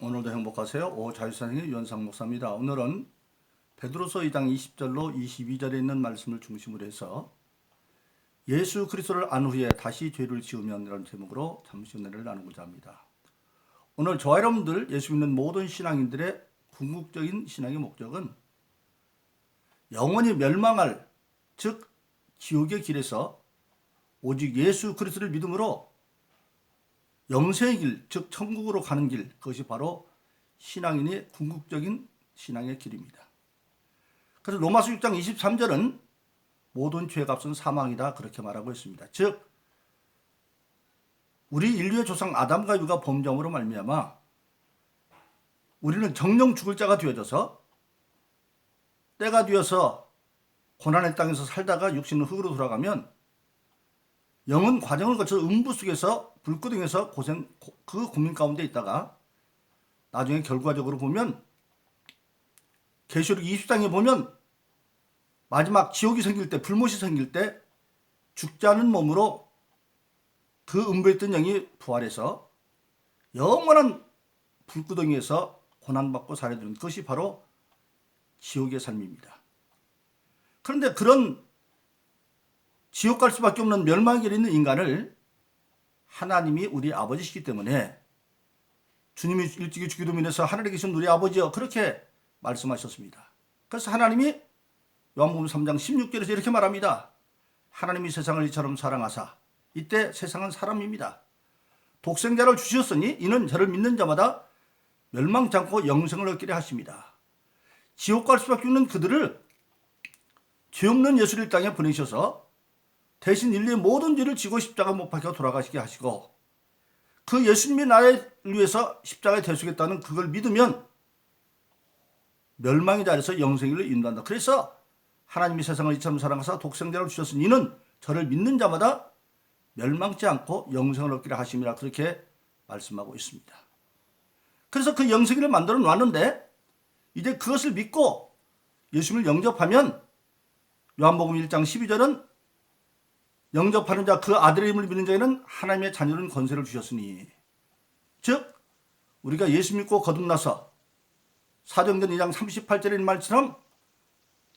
오늘도 행복하세요. 자유선생의 유현상 목사입니다. 오늘은 베드로서 2장 20절로 22절에 있는 말씀을 중심으로 해서 예수 그리스도를 안 후에 다시 죄를 지으면 이라는 제목으로 잠시 은혜를 나누고자 합니다. 오늘 저와 여러분들 예수 믿는 모든 신앙인들의 궁극적인 신앙의 목적은 영원히 멸망할, 즉 지옥의 길에서 오직 예수 그리스도를 믿음으로 영생의 길, 즉 천국으로 가는 길, 그것이 바로 신앙인의 궁극적인 신앙의 길입니다. 그래서 로마서 6장 23절은 모든 죄의 값은 사망이다, 그렇게 말하고 있습니다. 즉 우리 인류의 조상 아담과 이브가 범죄함으로 말미암아 우리는 정령 죽을 자가 되어져서 때가 되어서 고난의 땅에서 살다가 육신은 흙으로 돌아가면 영은 과정을 거쳐서 음부 속에서 불구덩이에서 그 고민 가운데 있다가 나중에 결과적으로 보면 계시록 20장에 보면 마지막 지옥이 생길 때, 불못이 생길 때 죽지 않은 몸으로 그 음부에 있던 영이 부활해서 영원한 불구덩이에서 고난받고 살아드는 것이 바로 지옥의 삶입니다. 그런데 그런 지옥 갈 수밖에 없는 멸망의 길에 있는 인간을 하나님이 우리 아버지시기 때문에 주님이 일찍이 주기도 인해서 하늘에 계신 우리 아버지여, 그렇게 말씀하셨습니다. 그래서 하나님이 요한복음 3장 16절에서 이렇게 말합니다. 하나님이 세상을 이처럼 사랑하사, 이때 세상은 사람입니다. 독생자를 주셨으니 이는 저를 믿는 자마다 멸망치 않고 영생을 얻기를 하십니다. 지옥 갈 수밖에 없는 그들을 죄 없는 예수를 이 땅에 보내셔서 대신 인류의 모든 죄를 지고 십자가 못 박혀 돌아가시게 하시고, 그 예수님이 나를 위해서 십자가에 대속했다는 그걸 믿으면 멸망의 자리에서 영생을 인도한다. 그래서 하나님이 세상을 이처럼 사랑하사 독생자를 주셨으니 이는 저를 믿는 자마다 멸망치 않고 영생을 얻기를 하심이라, 그렇게 말씀하고 있습니다. 그래서 그 영생을 만들어 놨는데 이제 그것을 믿고 예수님을 영접하면 요한복음 1장 12절은 영접하는 자, 그 아들의 이름을 믿는 자에는 하나님의 자녀는 권세를 주셨으니, 즉 우리가 예수 믿고 거듭나서 사도행전 2장 38절에 있는 말처럼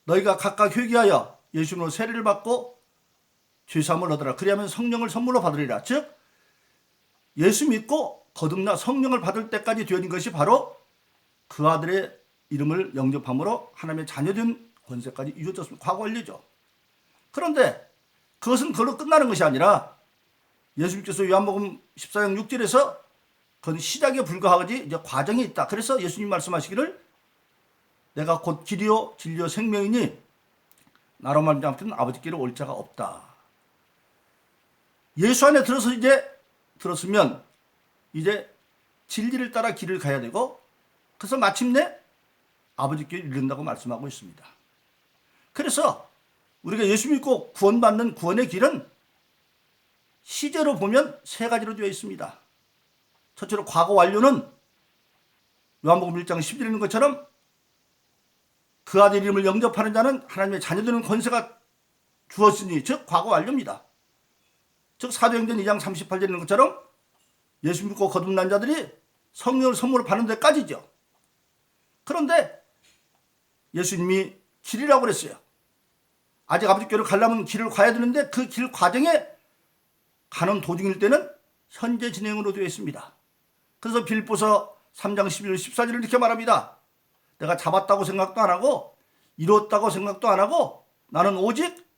너희가 각각 회개하여 예수님으로 세례를 받고 죄사함을 얻으라. 그리하면 성령을 선물로 받으리라. 즉 예수 믿고 거듭나 성령을 받을 때까지 되어진 것이 바로 그 아들의 이름을 영접함으로 하나님의 자녀된 권세까지 이루어졌습니다. 과거 완료죠. 그런데 그것은 그걸로 끝나는 것이 아니라 예수님께서 요한복음 14장 6절에서 그건 시작에 불과하지 이제 과정이 있다. 그래서 예수님 말씀하시기를 내가 곧 길이요 진리요 생명이니 나로 말미암아 아버지께로 올 자가 없다. 예수 안에 들었으면 이제 진리를 따라 길을 가야 되고, 그래서 마침내 아버지께 이른다고 말씀하고 있습니다. 그래서 우리가 예수 믿고 구원받는 구원의 길은 시제로 보면 세 가지로 되어 있습니다. 첫째로 과거 완료는 요한복음 1장 10절에 있는 것처럼 그 아들 이름을 영접하는 자는 하나님의 자녀되는 권세가 주었으니, 즉 과거 완료입니다. 즉 사도행전 2장 38절에 있는 것처럼 예수 믿고 거듭난 자들이 성령을 선물을 받는 데까지죠. 그런데 예수님이 길이라고 그랬어요. 아직 아버지께로 가려면 길을 가야 되는데 그 길 과정에 가는 도중일 때는 현재 진행으로 되어 있습니다. 그래서 빌립보서 3장 11절 14절을 이렇게 말합니다. 내가 잡았다고 생각도 안 하고 이뤘다고 생각도 안 하고 나는 오직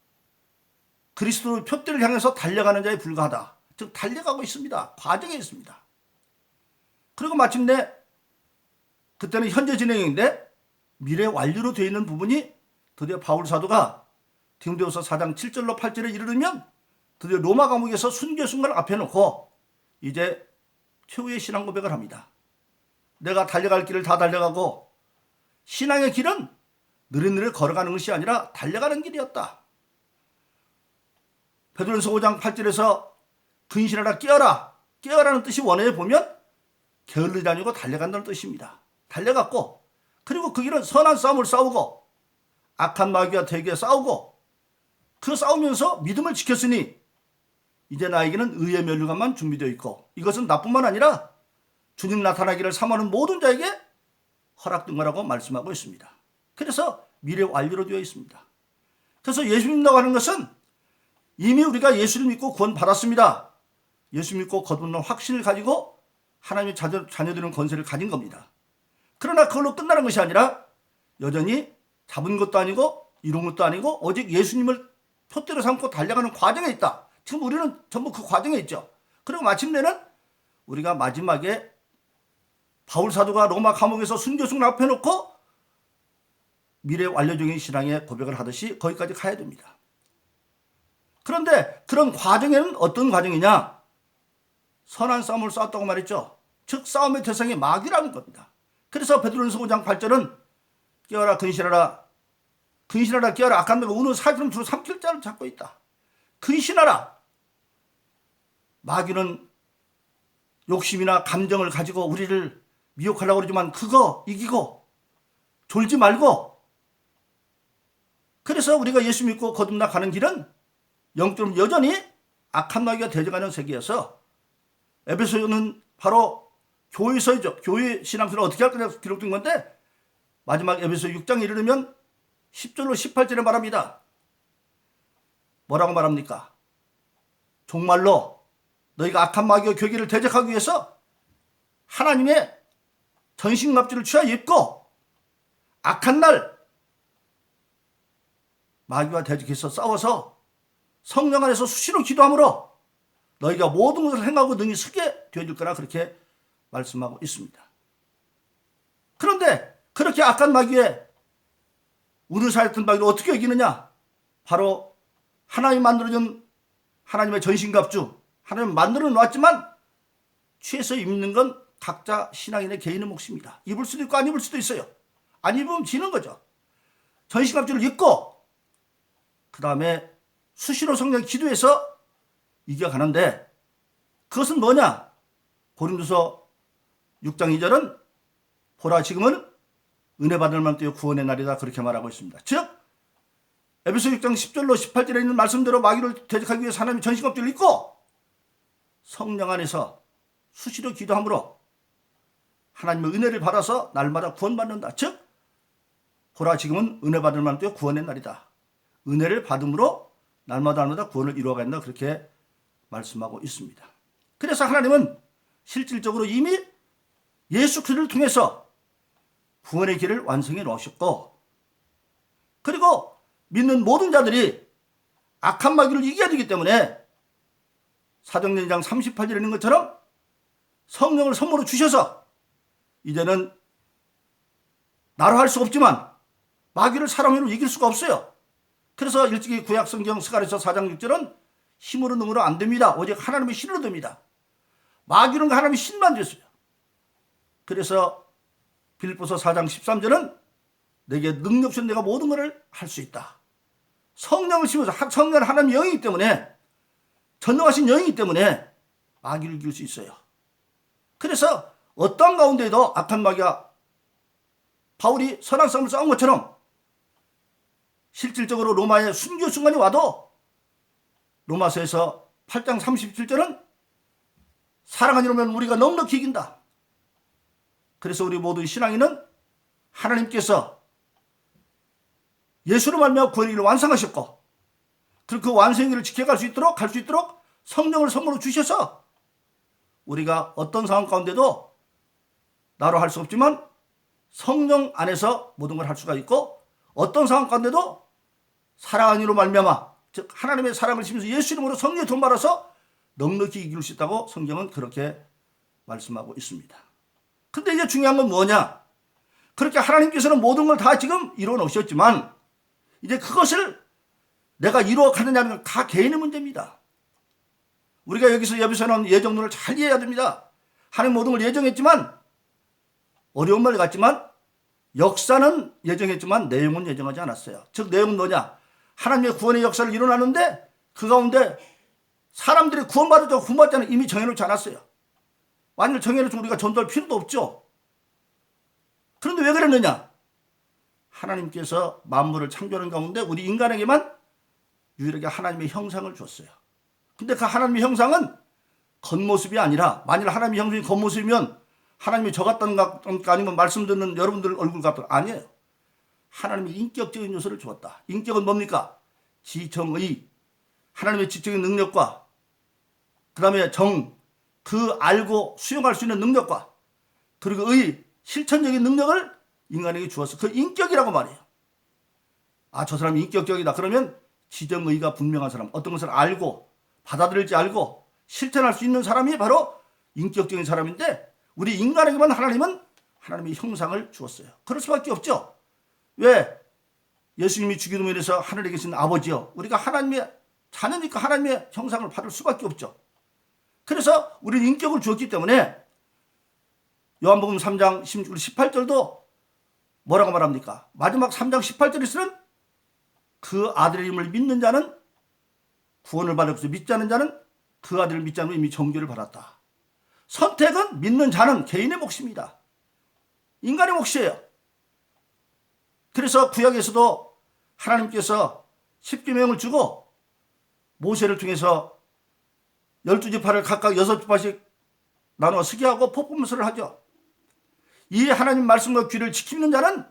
그리스도의 표대를 향해서 달려가는 자에 불과하다. 즉 달려가고 있습니다. 과정에 있습니다. 그리고 마침내 그때는 현재 진행인데 미래 완료로 되어 있는 부분이 드디어 바울 사도가 디모데후서 4장 7절로 8절에 이르르면 드디어 로마 감옥에서 순교순간을 앞에 놓고 이제 최후의 신앙 고백을 합니다. 내가 달려갈 길을 다 달려가고 신앙의 길은 느릿느릿 걸어가는 것이 아니라 달려가는 길이었다. 베드로전서 5장 8절에서 근신하라 깨어라는 뜻이 원어에 보면 게을르지 아니고 달려간다는 뜻입니다. 달려갔고, 그리고 그 길은 선한 싸움을 싸우고 악한 마귀와 대기에 싸우고 그 싸우면서 믿음을 지켰으니 이제 나에게는 의의 면류관만 준비되어 있고, 이것은 나뿐만 아니라 주님 나타나기를 사모하는 모든 자에게 허락된 거라고 말씀하고 있습니다. 그래서 미래 완료로 되어 있습니다. 그래서 예수 믿는다고 하는 것은 이미 우리가 예수를 믿고 구원 받았습니다. 예수 믿고 거듭난 확신을 가지고 하나님의 자녀되는 권세를 가진 겁니다. 그러나 그걸로 끝나는 것이 아니라 여전히 잡은 것도 아니고 이룬 것도 아니고 오직 예수님을 표대로 삼고 달려가는 과정에 있다. 지금 우리는 전부 그 과정에 있죠. 그리고 마침내는 우리가 마지막에 바울 사도가 로마 감옥에서 순교승을 앞에 놓고 미래 완료적인 신앙의 고백을 하듯이 거기까지 가야 됩니다. 그런데 그런 과정에는 어떤 과정이냐? 선한 싸움을 싸웠다고 말했죠. 즉 싸움의 대상이 마귀라는 겁니다. 그래서 베드로전서 5장 8절은 깨어라 근신하라 근신하라 깨어라 악한 내가 우는 사기름 두루 삼킬 자를 잡고 있다. 근신하라. 마귀는 욕심이나 감정을 가지고 우리를 미혹하려고 그러지만 그거 이기고 졸지 말고, 그래서 우리가 예수 믿고 거듭나 가는 길은 영적으로 여전히 악한 마귀가 대적하는 세계에서 에베소는 바로 교회서죠. 교회 신앙서를 어떻게 할 거냐 기록된 건데 마지막 에베소 6장에 이르면 10절로 18절에 말합니다. 뭐라고 말합니까? 정말로 너희가 악한 마귀와 교계를 대적하기 위해서 하나님의 전신갑주를 취하여 입고 악한 날 마귀와 대적해서 싸워서 성령 안에서 수시로 기도함으로 너희가 모든 것을 행하고 능히 서게 되어줄 거라 그렇게 말씀하고 있습니다. 그런데 그렇게 악한 마귀에 우르사했던 마귀를 어떻게 이기느냐? 바로 하나님 만들어준 하나님의 전신갑주, 하나님 만들어 놓았지만 취해서 입는 건 각자 신앙인의 개인의 몫입니다. 입을 수도 있고 안 입을 수도 있어요. 안 입으면 지는 거죠. 전신갑주를 입고 그 다음에 수시로 성령 기도해서 이겨가는데 그것은 뭐냐? 고린도서 6장 2절은 보라 지금은 은혜 받을 만한 구원의 날이다 그렇게 말하고 있습니다. 즉 에베소 6장 10절로 18절에 있는 말씀대로 마귀를 대적하기 위해서 하나님의 전신갑주를 입고 성령 안에서 수시로 기도함으로 하나님의 은혜를 받아서 날마다 구원받는다. 즉 보라 지금은 은혜 받을 만한 구원의 날이다. 은혜를 받음으로 날마다 구원을 이루어간다 그렇게 말씀하고 있습니다. 그래서 하나님은 실질적으로 이미 예수 그리스도를 통해서 구원의 길을 완성해 놓으셨고, 그리고 믿는 모든 자들이 악한 마귀를 이겨야 되기 때문에 사도행전 2장 38절에 있는 것처럼 성령을 선물로 주셔서 이제는 나로 할 수 없지만 마귀를 사람으로 이길 수가 없어요. 그래서 일찍이 구약성경 스가랴서 4장 6절은 힘으로 능으로 안 됩니다. 오직 하나님의 신으로 됩니다. 마귀는 하나님의 신만 됐어요. 그래서 빌립보서 4장 13절은 내게 능력 없이는 내가 모든 것을 할 수 있다. 성령을 심어서 성령은 하나님의 영이기 때문에 전능하신 영이기 때문에 마귀를 이길 수 있어요. 그래서 어떤 가운데에도 악한 마귀가 바울이 선한 싸움을 싸운 것처럼 실질적으로 로마의 순교 순간이 와도 로마서에서 8장 37절은 사랑하니 이르면 우리가 넉넉히 이긴다. 그래서 우리 모든 신앙인은 하나님께서 예수로 말미암아 구원의 길을 완성하셨고 그리고 그 완성의 길을 지켜갈 수 있도록 갈 수 있도록 성령을 선물로 주셔서 우리가 어떤 상황 가운데도 나로 할 수 없지만 성령 안에서 모든 걸 할 수가 있고 어떤 상황 가운데도 사랑하는 이로 말미암아 즉 하나님의 사랑을 심어서 예수 이름으로 성령의 돈 받아서 넉넉히 이길 수 있다고 성경은 그렇게 말씀하고 있습니다. 근데 이제 중요한 건 뭐냐? 그렇게 하나님께서는 모든 걸 다 지금 이루어 놓으셨지만 이제 그것을 내가 이루어가느냐는 건 다 개인의 문제입니다. 우리가 여기서 에베소서는 예정론을 잘 이해해야 됩니다. 하나님 모든 걸 예정했지만 어려운 말 같지만 역사는 예정했지만 내용은 예정하지 않았어요. 즉 내용은 뭐냐? 하나님의 구원의 역사를 일어나는데 그 가운데 사람들이 구원받았죠. 구원받지 않은 이미 정해놓지 않았어요. 만일 정해놓지 우리가 전도할 필요도 없죠. 그런데 왜 그랬느냐? 하나님께서 만물을 창조하는 가운데 우리 인간에게만 유일하게 하나님의 형상을 줬어요. 근데 그 하나님의 형상은 겉모습이 아니라 만일 하나님의 형상이 겉모습이면 하나님이 저 같던가 아니면 말씀 듣는 여러분들 얼굴 같던 아니에요. 하나님이 인격적인 요소를 주었다. 인격은 뭡니까? 지정의, 하나님의 지적인 능력과 그 다음에 그 알고 수용할 수 있는 능력과 그리고 실천적인 능력을 인간에게 주어서 그 인격이라고 말해요. 저 사람이 인격적이다. 그러면 지정의가 분명한 사람, 어떤 것을 알고 받아들일지 알고 실천할 수 있는 사람이 바로 인격적인 사람인데, 우리 인간에게만 하나님은 하나님의 형상을 주었어요. 그럴 수밖에 없죠. 왜? 예수님이 주기도문에 인해서 하늘에 계신 아버지요, 우리가 하나님의 자녀니까 하나님의 형상을 받을 수밖에 없죠. 그래서 우리는 인격을 주었기 때문에 요한복음 3장 16절 18절도 뭐라고 말합니까? 마지막 3장 18절에서는 그 아들의 이름을 믿는 자는 구원을 받을 것이고 믿지 않는 자는 그 아들을 믿지 않으면 이미 정죄를 받았다. 선택은 믿는 자는 개인의 몫입니다. 인간의 몫이에요. 그래서 구약에서도 하나님께서 십계명을 주고 모세를 통해서 12지파를 각각 6지파씩 나누어 서기하고 폭포문서를 하죠. 이 하나님 말씀과 규례를 지키는 자는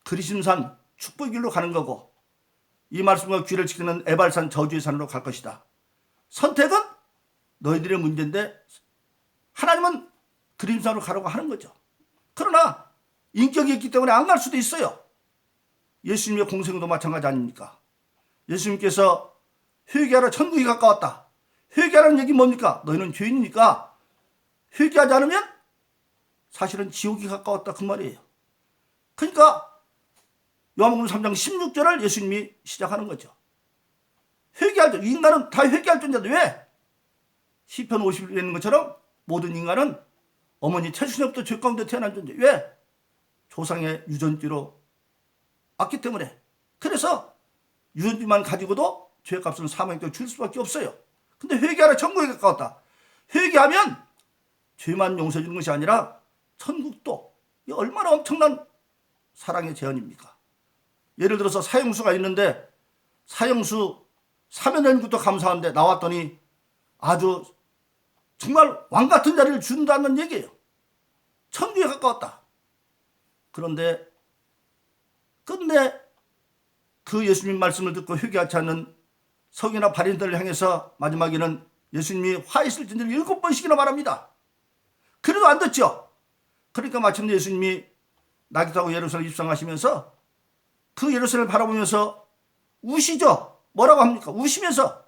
그리심산 축복의 길로 가는 거고, 이 말씀과 규례를 지키는 에발산 저주의 산으로 갈 것이다. 선택은 너희들의 문제인데 하나님은 그리심산으로 가라고 하는 거죠. 그러나 인격이 있기 때문에 안 갈 수도 있어요. 예수님의 공생도 마찬가지 아닙니까? 예수님께서 회개하라 천국이 가까웠다. 회개하라는 얘기 뭡니까? 너희는 죄인이니까 회개하지 않으면 사실은 지옥이 가까웠다, 그 말이에요. 그러니까 요한복음 3장 16절을 예수님이 시작하는 거죠. 회개할 때, 인간은 다 회개할 존재인데 왜? 시편 50에 있는 것처럼 모든 인간은 어머니 태순이부터 죄 가운데 태어난 존재. 왜? 조상의 유전지로 왔기 때문에. 그래서 유전지만 가지고도 죄값은 사망에 줄 수밖에 없어요. 근데 회개하라 천국에 가까웠다. 회개하면 죄만 용서해 주는 것이 아니라 천국도, 이 얼마나 엄청난 사랑의 제안입니까? 예를 들어서 사형수가 있는데 사형수 사면연구도 감사한데 나왔더니 아주 정말 왕 같은 자리를 준다는 얘기예요. 천국에 가까웠다. 그런데 끝내 그 예수님 말씀을 듣고 회개하지 않는 서기나 바리새인들을 향해서 마지막에는 예수님이 화 있을 진리를 7번씩이나 말합니다. 그래도 안 듣죠. 그러니까 마침내 예수님이 낙이 타고 예루살렘 입성하시면서 그 예루살렘을 바라보면서 우시죠. 뭐라고 합니까? 우시면서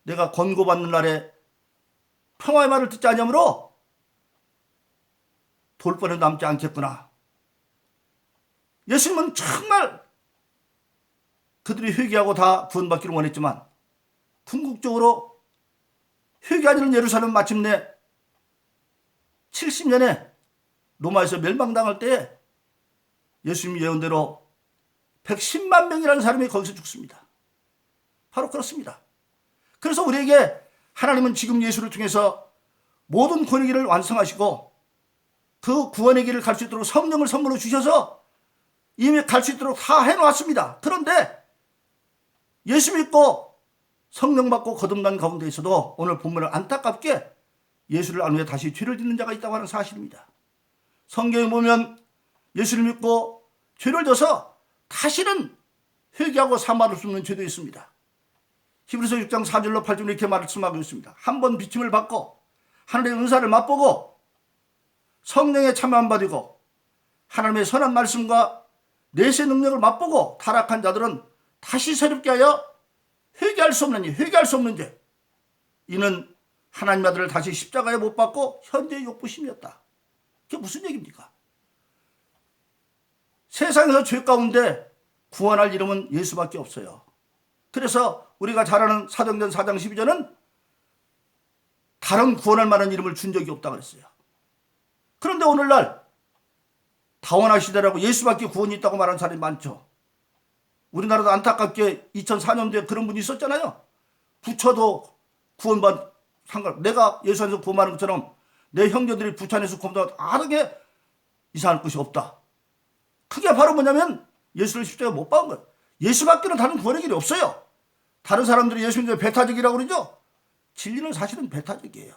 내가 권고받는 날에 평화의 말을 듣지 않으므로 돌번에 남지 않겠구나. 예수님은 정말 그들이 회개하고 다 구원받기를 원했지만 궁극적으로 회개하지 않는 예루살렘 마침내 70년에 로마에서 멸망당할 때 예수님 예언대로 110만 명이라는 사람이 거기서 죽습니다. 바로 그렇습니다. 그래서 우리에게 하나님은 지금 예수를 통해서 모든 구원의 길을 완성하시고 그 구원의 길을 갈 수 있도록 성령을 선물로 주셔서 이미 갈 수 있도록 다 해놓았습니다. 그런데 예수 믿고 성령 받고 거듭난 가운데 있어도 오늘 본문을 안타깝게 예수를 안 후에 다시 죄를 짓는 자가 있다고 하는 사실입니다. 성경에 보면 예수를 믿고 죄를 져서 다시는 회개하고 사과할 수 없는 죄도 있습니다. 히브리서 6장 4절로 8절로 이렇게 말씀하고 있습니다. 한 번 비침을 받고 하늘의 은사를 맛보고 성령에 참여함 받고 하나님의 선한 말씀과 내세 능력을 맛보고 타락한 자들은 다시 새롭게 하여 회개할 수 없는 죄. 이는 하나님 아들을 다시 십자가에 못 박고 현재의 욕부심이었다. 그게 무슨 얘기입니까? 세상에서 죄 가운데 구원할 이름은 예수밖에 없어요. 그래서 우리가 잘 아는 사도행전 4장 12절은 다른 구원할 만한 이름을 준 적이 없다고 그랬어요. 그런데 오늘날 다원화 시대라고 예수밖에 구원이 있다고 말하는 사람이 많죠. 우리나라도 안타깝게 2004년도에 그런 분이 있었잖아요. 부처도 구원받 내가 예수 안에서 구원받는 것처럼 내 형제들이 부처 안에서 구원받아 다르게 이상할 것이 없다. 그게 바로 뭐냐면 예수를 십자가에 못 박은 거예요. 예수밖에는 다른 구원의 길이 없어요. 다른 사람들이 예수 믿는 배타적이라고 그러죠. 진리는 사실은 배타적이에요.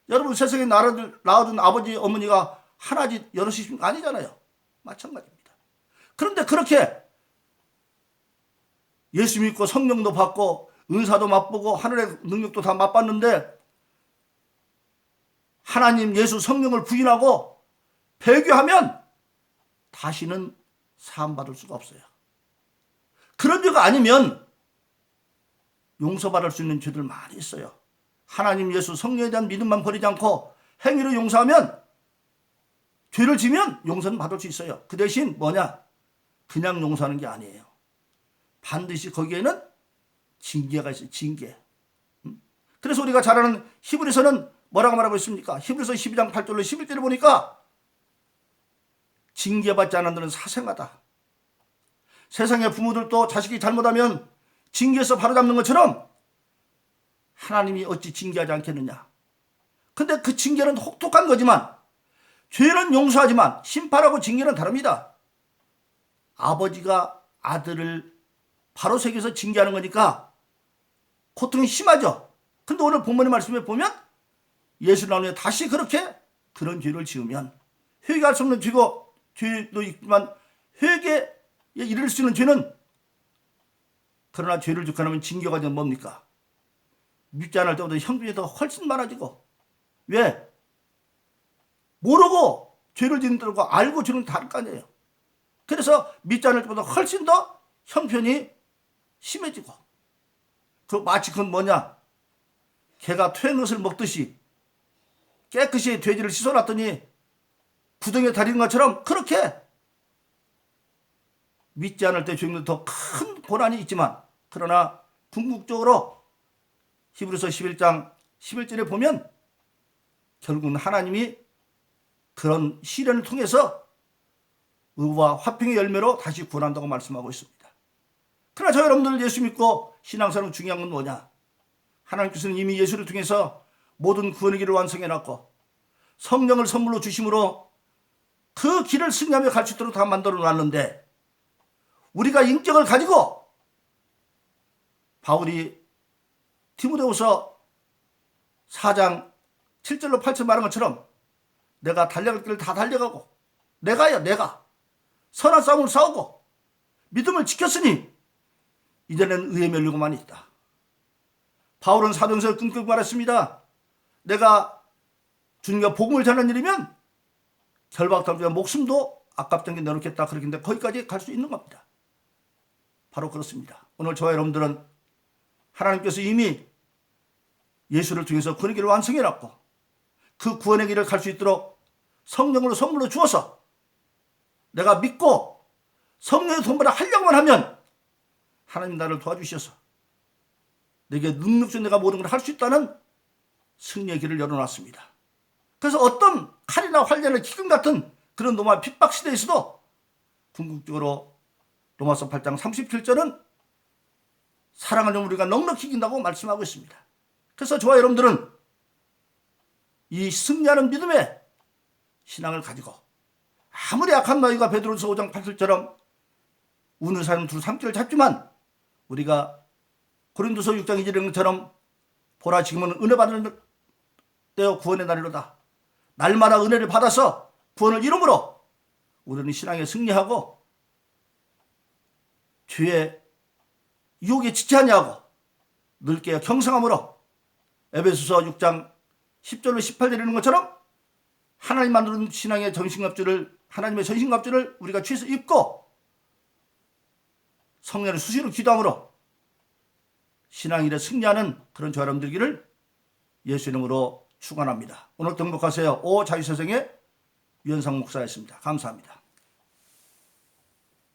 여러분 세상에 낳아준 아버지 어머니가 하나지 여럿이십니까? 아니잖아요. 마찬가지입니다. 그런데 그렇게 예수 믿고 성령도 받고 은사도 맛보고 하늘의 능력도 다 맛봤는데 하나님 예수 성령을 부인하고 배교하면 다시는 사함받을 수가 없어요. 그런 죄가 아니면 용서받을 수 있는 죄들 많이 있어요. 하나님 예수 성령에 대한 믿음만 버리지 않고 행위로 용서하면 죄를 지면 용서는 받을 수 있어요. 그 대신 뭐냐? 그냥 용서하는 게 아니에요. 반드시 거기에는 징계가 있어요. 징계. 그래서 우리가 잘 아는 히브리서는 뭐라고 말하고 있습니까? 히브리서 12장 8절로 11절에 보니까 징계받지 않은 자는 사생하다. 세상의 부모들도 자식이 잘못하면 징계해서 바로잡는 것처럼 하나님이 어찌 징계하지 않겠느냐. 근데 그 징계는 혹독한 거지만 죄는 용서하지만 심판하고 징계는 다릅니다. 아버지가 아들을 바로 새겨서 징계하는 거니까 고통이 심하죠. 근데 오늘 본문의 말씀에 보면 예수 나오에 다시 그렇게 그런 죄를 지으면 회개할 수 없는 죄도 있지만 회개에 이를 수 있는 죄는 그러나 죄를 짓고 나면 징계가 되면 뭡니까? 믿지 않을 때보다 형편이 더 훨씬 많아지고 왜? 모르고 죄를 짓는 데고 알고 죄는 다를 거 아니에요. 그래서 믿지 않을 때보다 훨씬 더 형편이 심해지고 마치 그건 뭐냐? 개가 퇴한 것을 먹듯이 깨끗이 돼지를 씻어놨더니 구덩이에 달인 것처럼 그렇게 믿지 않을 때 죄는 더 큰 고난이 있지만 그러나 궁극적으로 히브리서 11장 11절에 보면 결국은 하나님이 그런 시련을 통해서 의와 화평의 열매로 다시 구원한다고 말씀하고 있습니다. 그러나 저 여러분들 예수 믿고 신앙생활 중요한 건 뭐냐? 하나님께서는 이미 예수를 통해서 모든 구원의 길을 완성해놨고 성령을 선물로 주심으로 그 길을 승리하며 갈 수 있도록 다 만들어 놨는데 우리가 인격을 가지고 바울이 디모데후서 4장 7절로 8절 말한 것처럼 내가 달려갈 길을 다 달려가고 내가 선한 싸움을 싸우고 믿음을 지켰으니 이제는 의에 멸류고만 있다. 바울은 사도행전을 끙끙 말했습니다. 내가 주님과 복음을 전하는 일이면 결박당주와 목숨도 아깝던 게 내놓겠다. 그렇게 거기까지 갈 수 있는 겁니다. 바로 그렇습니다. 오늘 저와 여러분들은 하나님께서 이미 예수를 통해서 구원의 길을 완성해놨고 그 구원의 길을 갈 수 있도록 성령으로 선물로 주어서 내가 믿고 성령의 도움을 하려고만 하면 하나님 나를 도와주셔서 내게 능력적으로 내가 모든 걸 할 수 있다는 승리의 길을 열어놨습니다. 그래서 어떤 칼이나 활자나 기근 같은 그런 노마 핍박 시대에서도 궁극적으로 로마서 8장 37절은 사랑하는 우리가 넉넉히 이긴다고 말씀하고 있습니다. 그래서 저와 여러분들은 이 승리하는 믿음의 신앙을 가지고 아무리 약한 너희가 베드로서 5장 8절처럼 우는 사람은 두 삼키를 잡지만 우리가 고린도서 6장 2절처럼 보라 지금은 은혜 받는 때요 구원의 날이로다. 날마다 은혜를 받아서 구원을 이름으로 우리는 신앙에 승리하고 죄의 유혹에 지지 아니하고 늙게 경성함으로 에베소서 6장 10절로 18절에 있는 것처럼 하나님 만드는 신앙의 전신갑주를 하나님의 전신갑주를 우리가 취해서 입고 성령의 수시로 기도함으로 신앙일에 승리하는 그런 저와 여러분들 되기를 예수 이름으로 축원합니다. 오늘도 행복하세요. 오 자유세상의 유현상 목사였습니다. 감사합니다.